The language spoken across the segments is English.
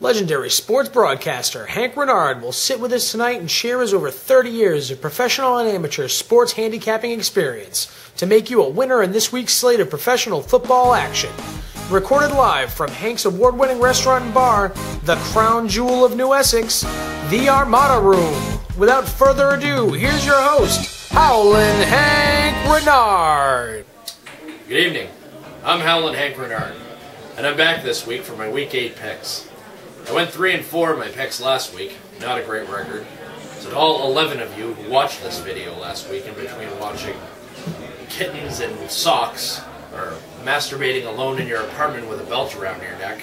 Legendary sports broadcaster Hank Renard will sit with us tonight and share his over 30 years of professional and amateur sports handicapping experience to make you a winner in this week's slate of professional football action. Recorded live from Hank's award-winning restaurant and bar, the crown jewel of New Essex, the Armada Room. Without further ado, here's your host, Howlin Hank Renard. Good evening. I'm Howlin Hank Renard, and I'm back this week for my Week 8 picks. I went 3-4 in my picks last week, not a great record. So to all 11 of you who watched this video last week in between watching kittens and socks, or masturbating alone in your apartment with a belt around your neck,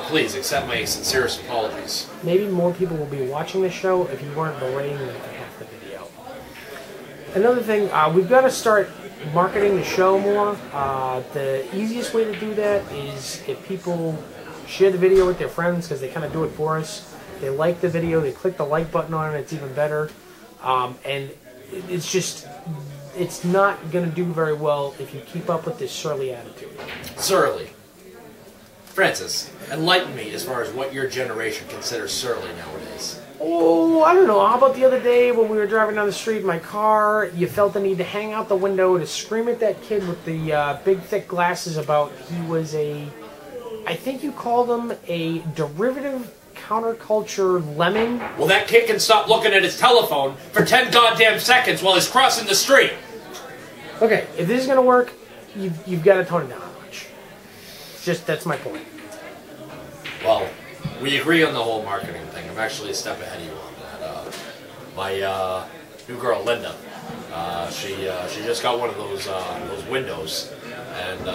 please accept my sincerest apologies. Maybe more people will be watching the show if you weren't berating them for half the video. Another thing, we've got to start marketing the show more. The easiest way to do that is if people share the video with their friends, because they kind of do it for us. They like the video, they click the like button on it, it's even better. And it's not going to do very well if you keep up with this surly attitude. Surly. Francis, enlighten me as far as what your generation considers surly nowadays. Oh, I don't know. How about the other day when we were driving down the street in my car, you felt the need to hang out the window to scream at that kid with the big, thick glasses about he was I think you called him a derivative counterculture lemming? Well, that kid can stop looking at his telephone for 10 goddamn seconds while he's crossing the street. Okay, if this is going to work, you've got to tone it down a notch. That's my point. Well, we agree on the whole marketing thing. I'm actually a step ahead of you on that. My new girl, Linda, she just got one of those windows, and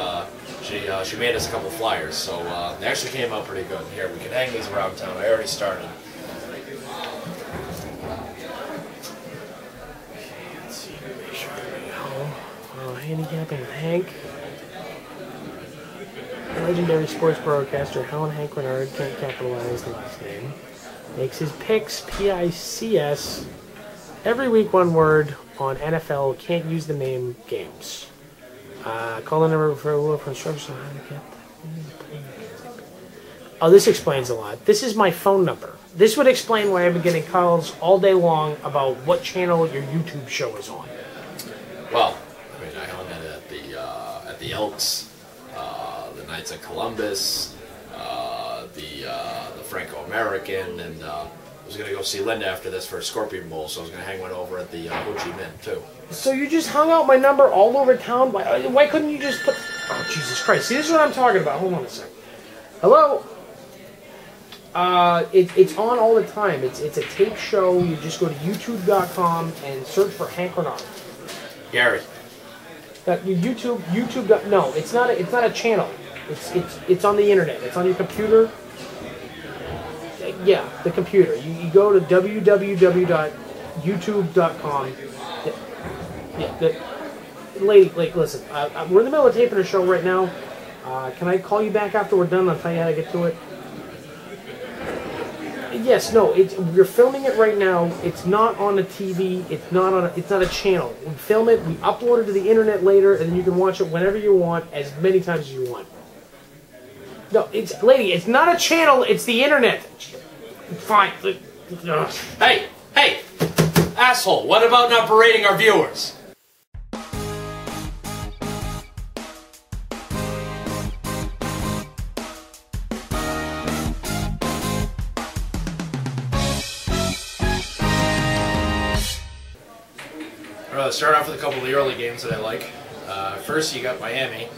she made us a couple flyers, so they actually came out pretty good. Here, we can hang these around town. I already started. Let's see, make sure we go. Handicapping with Hank. Legendary sports broadcaster Howlin Hank Renard, can't capitalize the last name, makes his picks, P-I-C-S, every week one word on NFL, can't use the name games. Call the number for a little instructions on how to get that. Oh, this explains a lot. This is my phone number. This would explain why I've been getting calls all day long about what channel your YouTube show is on. Well, I mean, I hung it at the Elks, the Knights of Columbus, the Franco-American, and I was going to go see Linda after this for a Scorpion Bowl, so I was going to hang one over at the Ho Chi Minh, too. So you just hung out my number all over town? Why couldn't you just put... Oh, Jesus Christ. See, this is what I'm talking about. Hold on a second. Hello? It's on all the time. It's a tape show. You just go to youtube.com and search for Hank Renard. Gary. YouTube. No, it's not a channel. It's on the internet. It's on your computer. Yeah, the computer. You go to www.youtube.com. Lady, listen. We're in the middle of taping a show right now. Can I call you back after we're done? I'll tell you how to get to it. Yes, no. We're filming it right now. It's not on the TV. It's not a channel. We film it. We upload it to the internet later, and then you can watch it whenever you want, as many times as you want. No, lady. It's not a channel. It's the internet. Fine. Hey, asshole! What about not berating our viewers? Start off with a couple of the early games that I like. First, you got Miami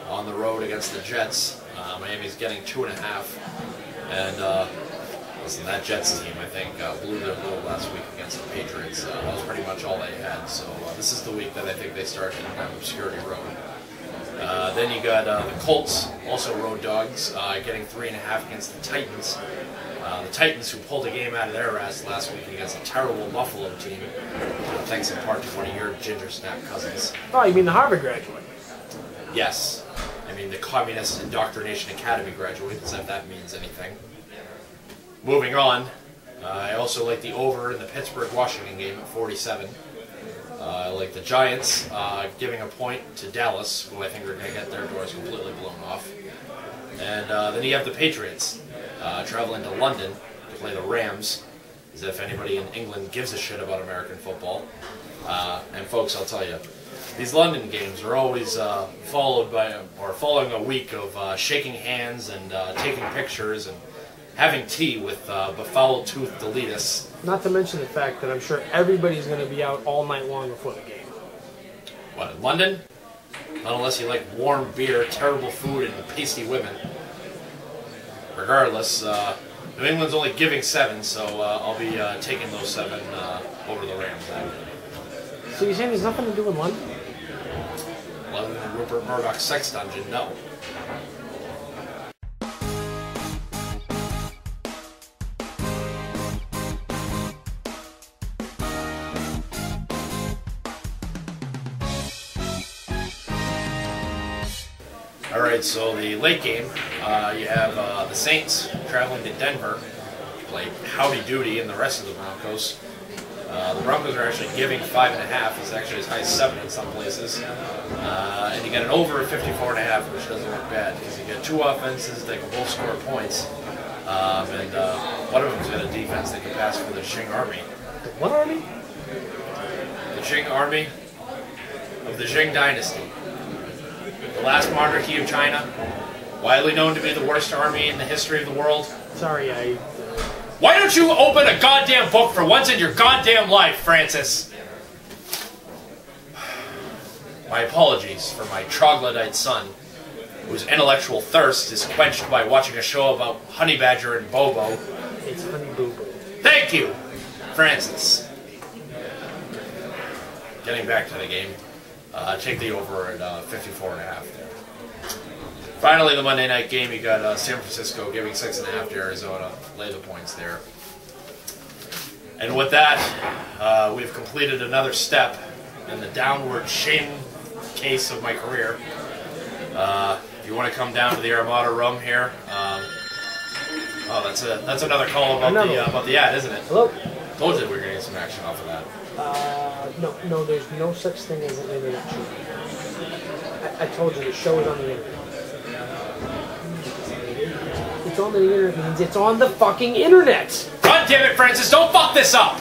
on the road against the Jets. Miami's getting 2.5, and listen, that Jets team, I think, blew their load last week against the Patriots. That was pretty much all they had. So this is the week that I think they start hitting that obscurity road. Then you got the Colts, also road dogs, getting 3.5 against the Titans. The Titans, who pulled a game out of their ass last week against a terrible Buffalo team, thanks in part to one of your ginger snap cousins. Oh, you mean the Harvard graduate? Yes. I mean the Communist Indoctrination Academy graduate, as if that means anything. Moving on, I also like the over in the Pittsburgh-Washington game at 47. I like the Giants giving a point to Dallas, who I think are going to get their doors completely blown off. And then you have the Patriots traveling to London to play the Rams, as if anybody in England gives a shit about American football. And folks, I'll tell you, these London games are always following a week of shaking hands and taking pictures and having tea with befoul-toothed elitists. Not to mention the fact that I'm sure everybody's going to be out all night long before the game. What, in London? Not unless you like warm beer, terrible food, and pasty women. Regardless, New England's only giving 7, so I'll be taking those 7 over the Rams. So you're saying there's nothing to do in London? Other than Rupert Murdoch's sex dungeon, no. Alright, so the late game, you have the Saints traveling to Denver to play Howdy Doody and the rest of the Broncos. The Broncos are actually giving 5.5. It's actually as high as 7 in some places. And you get an over of 54.5, which doesn't look bad because you get 2 offenses that can both score points. And one of them's got a defense that can pass for the Qing Army. What army? The Qing Army of the Qing Dynasty. The last monarchy of China, widely known to be the worst army in the history of the world. Sorry, Why don't you open a goddamn book for once in your goddamn life, Francis? My apologies for my troglodyte son, whose intellectual thirst is quenched by watching a show about Honey Badger and Bobo. It's Honey Boo Boo. Thank you, Francis. Getting back to the game, take the over at 54.5 there. Finally, the Monday night game, you got San Francisco giving 6.5 to Arizona. Lay the points there. And with that, we've completed another step in the downward shame case of my career. If you want to come down to the Armada Room here, oh, that's another call about the ad, isn't it? Hello? Told you we were going to get some action off of that. No, there's no such thing as an internet show. I told you the show is on the internet. It's on the internet means it's on the fucking internet! God damn it, Francis, don't fuck this up!